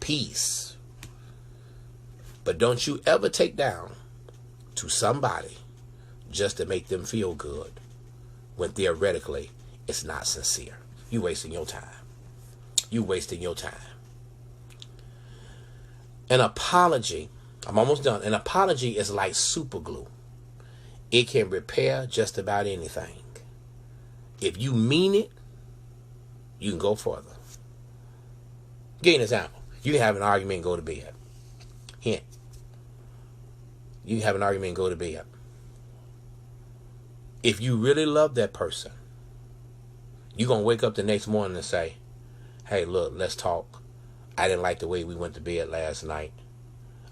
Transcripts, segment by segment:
peace. But don't you ever take down to somebody just to make them feel good when theoretically it's not sincere. You wasting your time. You wasting your time. An apology, I'm almost done. An apology is like super glue. It can repair just about anything. If you mean it, you can go further. Give you an example. You can have an argument and go to bed. Hint. You can have an argument and go to bed. If you really love that person, you're going to wake up the next morning and say, hey, look, let's talk. I didn't like the way we went to bed last night.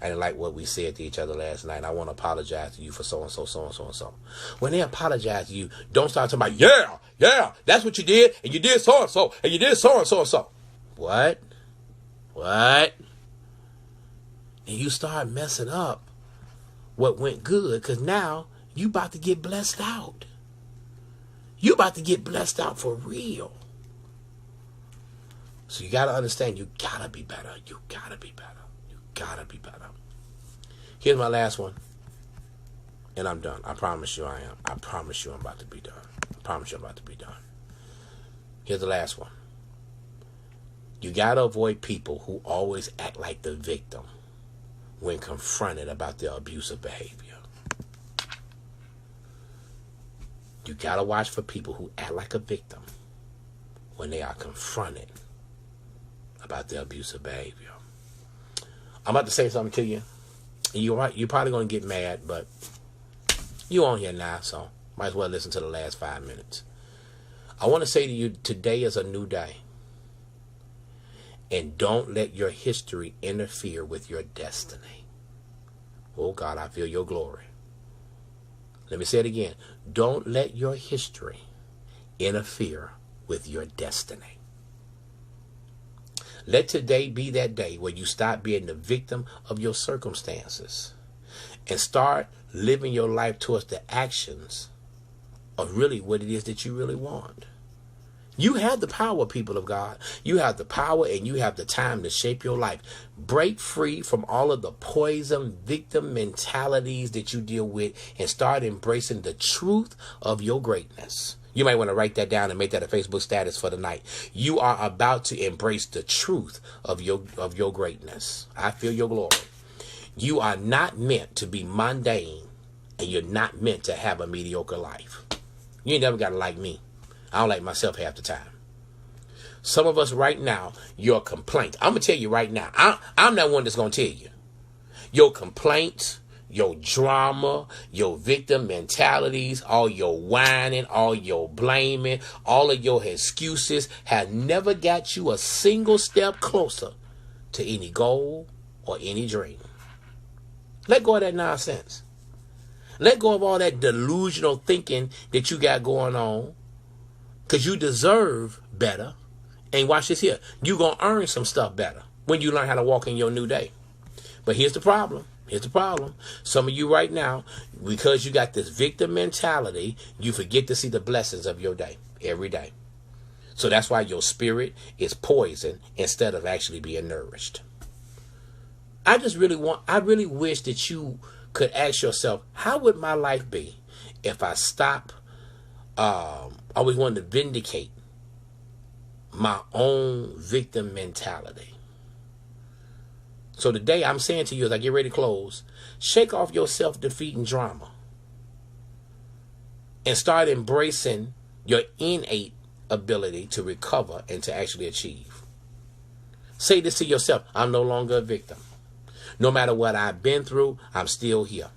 I didn't like what we said to each other last night. I want to apologize to you for so-and-so, so-and-so, and so. When they apologize to you, don't start talking about, yeah, that's what you did, and you did so-and-so, and you did so-and-so, and so. What? And you start messing up what went good, because now you about to get blessed out. You about to get blessed out for real. So you got to understand, you got to be better. You got to be better. You got to be better. Here's my last one. And I'm done. I promise you I am. I promise you I'm about to be done. I promise you I'm about to be done. Here's the last one. You got to avoid people who always act like the victim when confronted about their abusive behavior. You got to watch for people who act like a victim when they are confronted about their abusive behavior. I'm about to say something to you. You're probably going to get mad, but you're on here now, so might as well listen to the last 5 minutes. I want to say to you, today is a new day. And don't let your history interfere with your destiny. Oh, God, I feel your glory. Let me say it again. Don't let your history interfere with your destiny. Let today be that day where you stop being the victim of your circumstances and start living your life towards the actions of really what it is that you really want. You have the power, people of God. You have the power and you have the time to shape your life. Break free from all of the poison victim mentalities that you deal with and start embracing the truth of your greatness. You might want to write that down and make that a Facebook status for the night. You are about to embrace the truth of your greatness. I feel your glory. You are not meant to be mundane, and you're not meant to have a mediocre life. You ain't never got to like me. I don't like myself half the time. Some of us right now, your complaints. I'm going to tell you right now. I'm not one that's going to tell you. Your complaints, your drama, your victim mentalities, all your whining, all your blaming, all of your excuses have never got you a single step closer to any goal or any dream. Let go of that nonsense. Let go of all that delusional thinking that you got going on. Because you deserve better. And watch this here. You're going to earn some stuff better when you learn how to walk in your new day. But here's the problem. Here's the problem. Some of you right now, because you got this victim mentality, you forget to see the blessings of your day every day. So that's why your spirit is poisoned instead of actually being nourished. I really wish that you could ask yourself, how would my life be if I stop always wanted to vindicate my own victim mentality? So today I'm saying to you as I get ready to close, shake off your self-defeating drama and start embracing your innate ability to recover and to actually achieve. Say this to yourself: I'm no longer a victim. No matter what I've been through, I'm still here.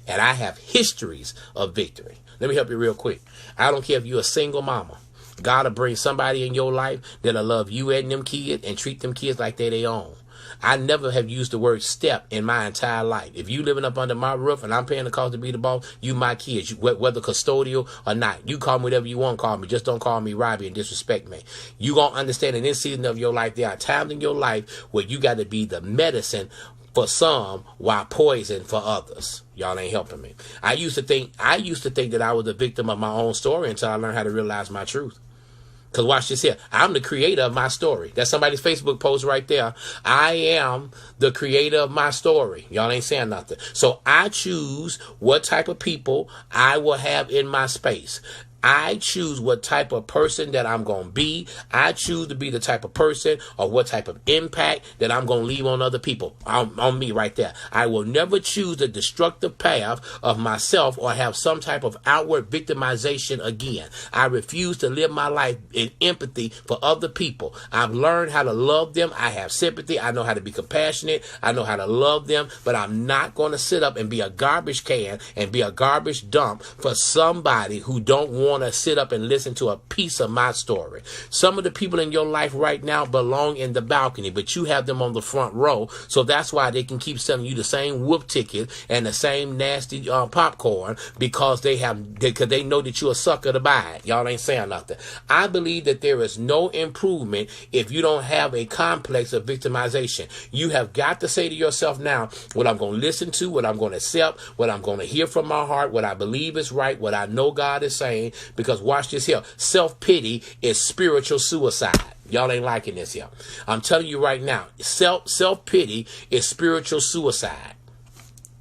And I have histories of victory. Let me help you real quick. I don't care if you're a single mama. God will bring somebody in your life that'll love you and them kids and treat them kids like they're their own. I never have used the word step in my entire life. If you living up under my roof and I'm paying the cost to be the boss, you my kids, whether custodial or not. You call me whatever you want to call me. Just don't call me Robbie and disrespect me. You gonna understand in this season of your life, there are times in your life where you got to be the medicine for some while poison for others. Y'all ain't helping me. I used to think that I was the victim of my own story until I learned how to realize my truth. Because watch this here. I'm the creator of my story. That's somebody's Facebook post right there. I am the creator of my story. Y'all ain't saying nothing. So I choose what type of people I will have in my space. I choose what type of person that I'm going to be. I choose to be the type of person or what type of impact that I'm going to leave on other people, on me right there. I will never choose the destructive path of myself or have some type of outward victimization again. I refuse to live my life in empathy for other people. I've learned how to love them. I have sympathy. I know how to be compassionate. I know how to love them, but I'm not going to sit up and be a garbage can and be a garbage dump for somebody who don't want to sit up and listen to a piece of my story. Some of the people in your life right now belong in the balcony, but you have them on the front row, so that's why they can keep selling you the same whoop ticket and the same nasty popcorn because they know that you're a sucker to buy it. Y'all ain't saying nothing. I believe that there is no improvement if you don't have a complex of victimization. You have got to say to yourself now, what I'm going to listen to, what I'm going to accept, what I'm going to hear from my heart, what I believe is right, what I know God is saying. Because watch this here. Self-pity is spiritual suicide. Y'all ain't liking this here. I'm telling you right now. Self-pity is spiritual suicide.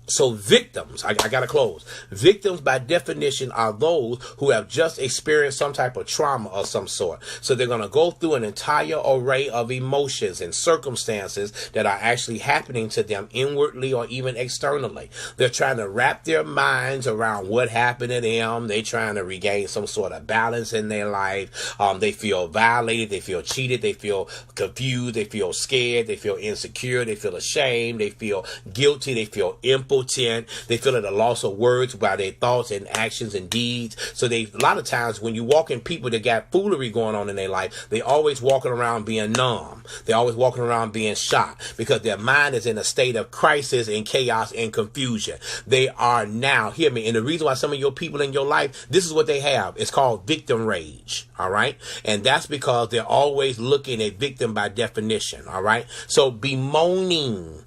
So victims, I got to close. Victims by definition are those who have just experienced some type of trauma of some sort. So they're going to go through an entire array of emotions and circumstances that are actually happening to them inwardly or even externally. They're trying to wrap their minds around what happened to them. They're trying to regain some sort of balance in their life. They feel violated. They feel cheated. They feel confused. They feel scared. They feel insecure. They feel ashamed. They feel guilty. They feel impotent. They feel at a loss of words by their thoughts and actions and deeds. So a lot of times when you walk in people that got foolery going on in their life, they always walking around being numb. They're always walking around being shocked because their mind is in a state of crisis and chaos and confusion. They are now, hear me, and the reason why some of your people in your life, this is what they have. It's called victim rage. All right. And that's because they're always looking at victim by definition. All right. So bemoaning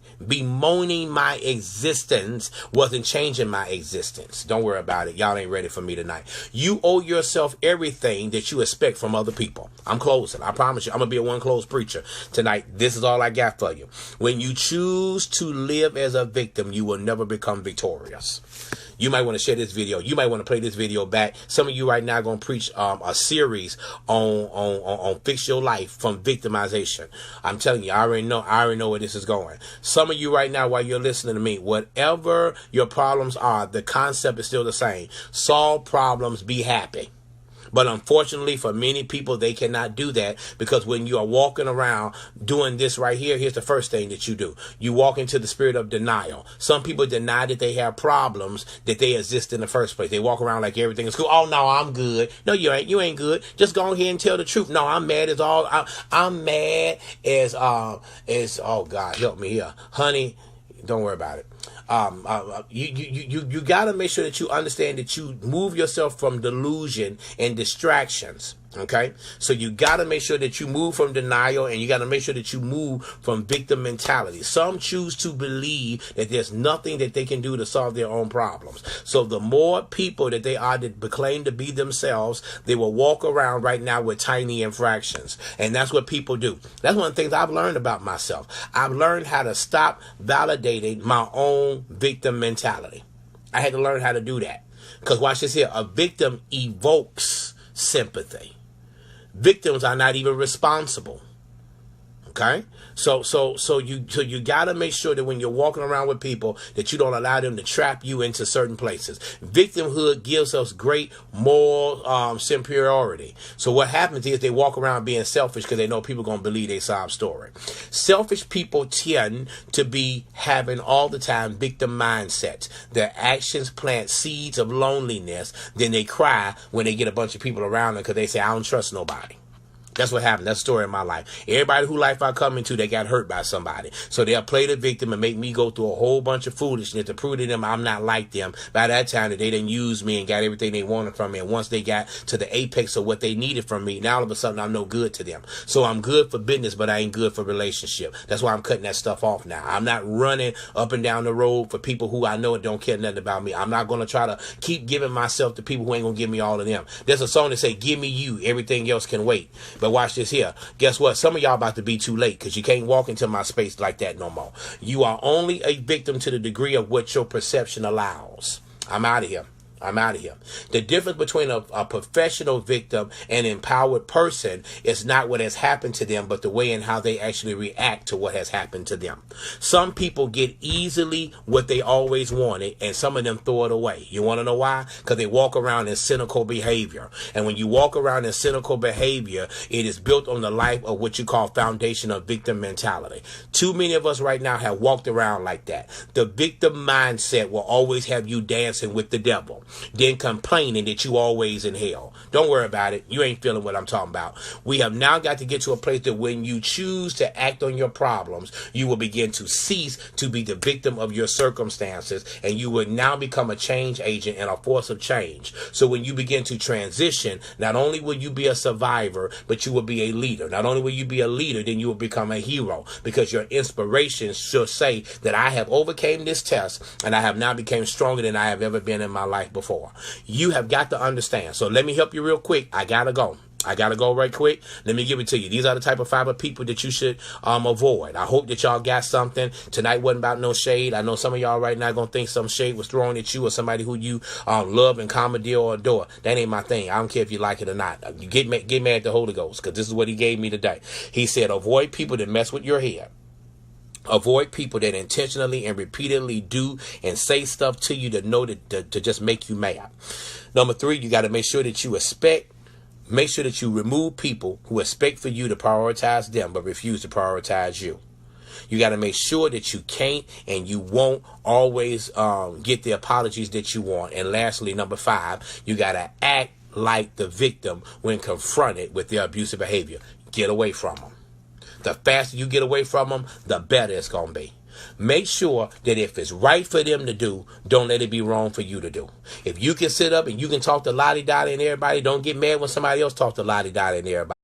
my existence wasn't changing my existence. Don't worry about it. Y'all ain't ready for me tonight. You owe yourself everything that you expect from other people. I'm closing. I promise you. I'm going to be a one close preacher tonight. This is all I got for you. When you choose to live as a victim, you will never become victorious. You might want to share this video. You might want to play this video back. Some of you right now are going to preach a series on fix your life from victimization. I'm telling you, I already know where this is going. Some of you right now, while you're listening to me, whatever your problems are, the concept is still the same. Solve problems, be happy. But unfortunately, for many people, they cannot do that because when you are walking around doing this right here, here's the first thing that you do. You walk into the spirit of denial. Some people deny that they have problems, that they exist in the first place. They walk around like everything is cool. Oh, no, I'm good. No, you ain't. You ain't good. Just go ahead and tell the truth. No, I'm mad as all. I'm mad as oh, God, help me here. Honey, don't worry about it. You got to make sure that you understand that you move yourself from delusion and distractions. Okay, so you got to make sure that you move from denial and you got to make sure that you move from victim mentality. Some choose to believe that there's nothing that they can do to solve their own problems. So the more people that they are that claim to be themselves, they will walk around right now with tiny infractions. And that's what people do. That's one of the things I've learned about myself. I've learned how to stop validating my own victim mentality. I had to learn how to do that. Because watch this here. A victim evokes sympathy. Victims are not even responsible. Okay? So you got to make sure that when you're walking around with people that you don't allow them to trap you into certain places. Victimhood gives us great moral superiority. So what happens is they walk around being selfish because they know people are going to believe their sob story. Selfish people tend to be having all the time victim mindsets. Their actions plant seeds of loneliness. Then they cry when they get a bunch of people around them because they say, I don't trust nobody. That's what happened. That's the story of my life. Everybody who life I come into, they got hurt by somebody. So they'll play the victim and make me go through a whole bunch of foolishness to prove to them I'm not like them. By that time, they didn't use me and got everything they wanted from me. And once they got to the apex of what they needed from me, now all of a sudden I'm no good to them. So I'm good for business, but I ain't good for relationship. That's why I'm cutting that stuff off now. I'm not running up and down the road for people who I know and don't care nothing about me. I'm not going to try to keep giving myself to people who ain't going to give me all of them. There's a song that say, give me you, everything else can wait. But watch this here. Guess what? Some of y'all about to be too late because you can't walk into my space like that no more. You are only a victim to the degree of what your perception allows. I'm out of here. I'm out of here. The difference between a professional victim and an empowered person is not what has happened to them, but the way and how they actually react to what has happened to them. Some people get easily what they always wanted, and some of them throw it away. You want to know why? Because they walk around in cynical behavior. And when you walk around in cynical behavior, it is built on the life of what you call foundation of victim mentality. Too many of us right now have walked around like that. The victim mindset will always have you dancing with the devil, then complaining that you always in hell. Don't worry about it. You ain't feeling what I'm talking about. We have now got to get to a place that when you choose to act on your problems, you will begin to cease to be the victim of your circumstances, and you will now become a change agent and a force of change. So when you begin to transition, not only will you be a survivor, but you will be a leader. Not only will you be a leader, then you will become a hero, because your inspiration should say that I have overcame this test and I have now become stronger than I have ever been in my life before. You have got to understand. So let me help you real quick. I gotta go right quick. Let me give it to you. These are the type of fiber people that you should avoid. I hope that y'all got something. Tonight wasn't about no shade. I know some of y'all right now gonna think some shade was thrown at you or somebody who you love and commandeer or adore. That ain't my thing. I don't care if you like it or not. You get mad at the Holy Ghost, because this is what he gave me today. He said, avoid people that mess with your head. Avoid people that intentionally and repeatedly do and say stuff to you to just make you mad. Number 3, you got to make sure that you remove people who expect for you to prioritize them but refuse to prioritize you. You got to make sure that you can't and you won't always get the apologies that you want. And lastly, number 5, you got to act like the victim when confronted with their abusive behavior. Get away from them. The faster you get away from them, the better it's going to be. Make sure that if it's right for them to do, don't let it be wrong for you to do. If you can sit up and you can talk to lottie-dottie and everybody, don't get mad when somebody else talks to lottie-dottie and everybody.